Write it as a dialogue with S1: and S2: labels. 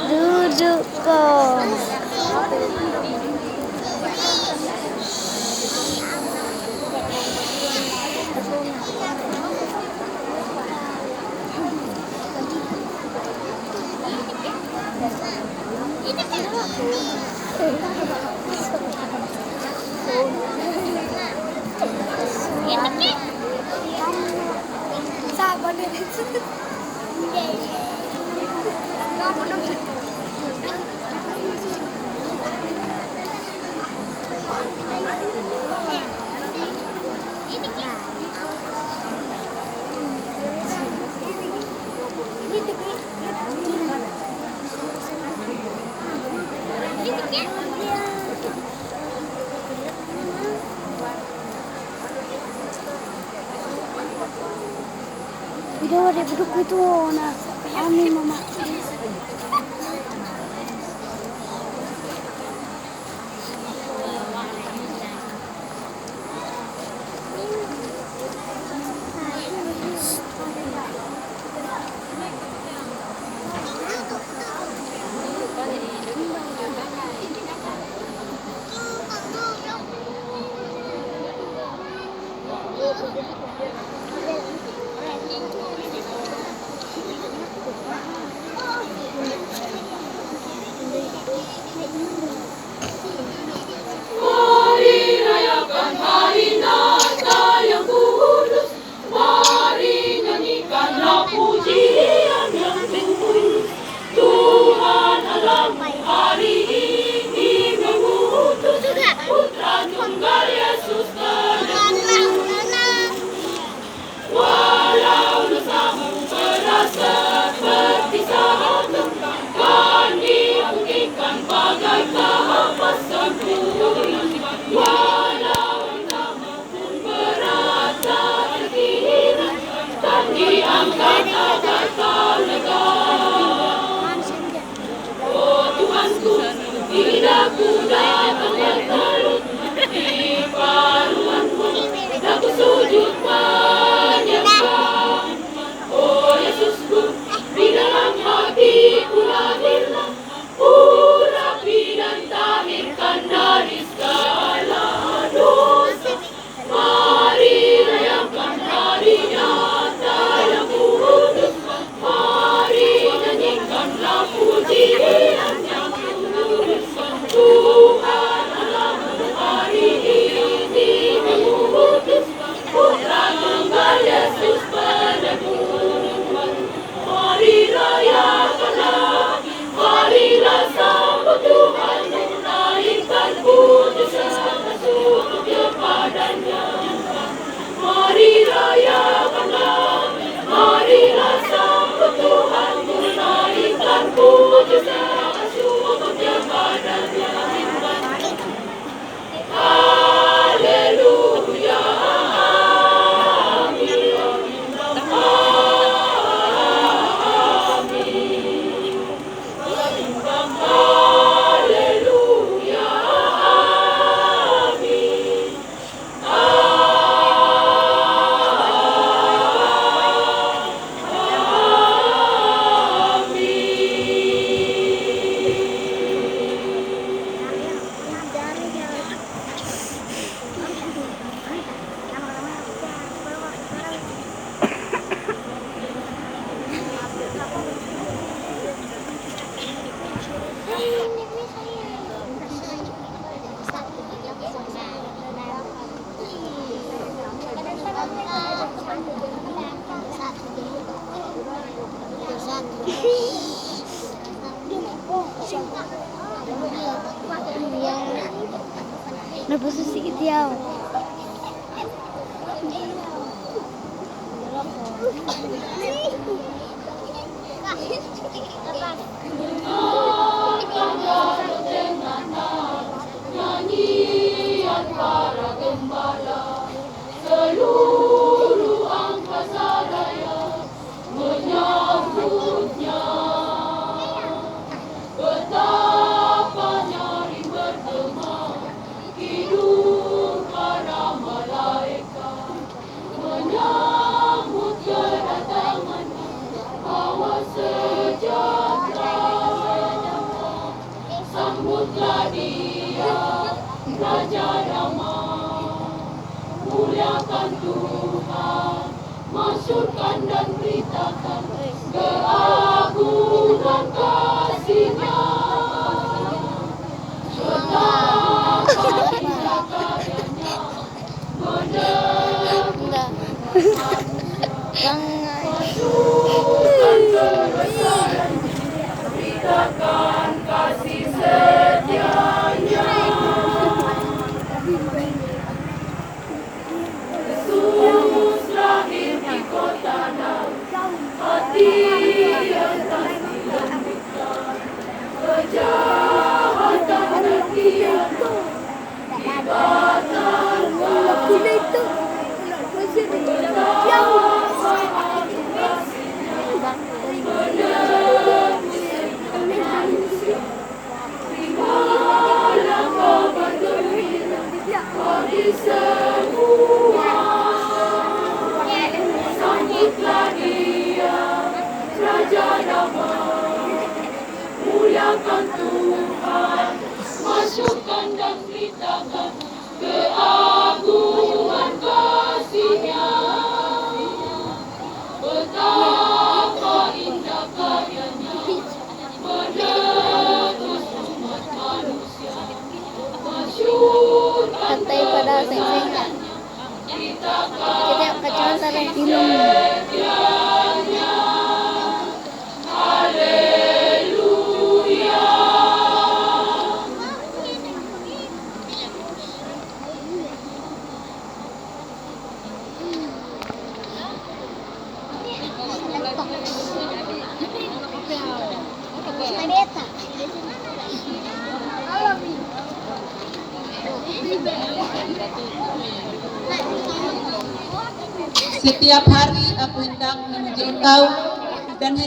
S1: Duduk kok. Video ada duduk itu, nah, amin mama. Nabasa si Itiaw.
S2: Nyanyian para gembala seluruh angkasa raya menyambutnya. Betapa nyaring bergema hidup para malaikat menyambut kedatangannya bawa sejahtera. Sambutlah dia, Raja Damai, muliakan Tuhan, masyurkan dan beritakan keagungan kasih-Nya. Betapa indah karyanya menebus masyurkan kebesaran, beritakan kasih setianya. Yesus lahir di kota Daud, hati yang tak dilembutkan, kejahatan dan khianat dibatalkan. Terimalah kabar gembira bagi semua. Sambutlah dia, Raja Damai, muliakan Tuhan, masyurkan dan beritakan keagungan kasih-Nya. Betapa indah karyanya menebus umat manusia, masyurkan kebesaran, beritakan kasih setianya. Haleluya.
S3: Setiap hari aku hendak memuji Engkau dan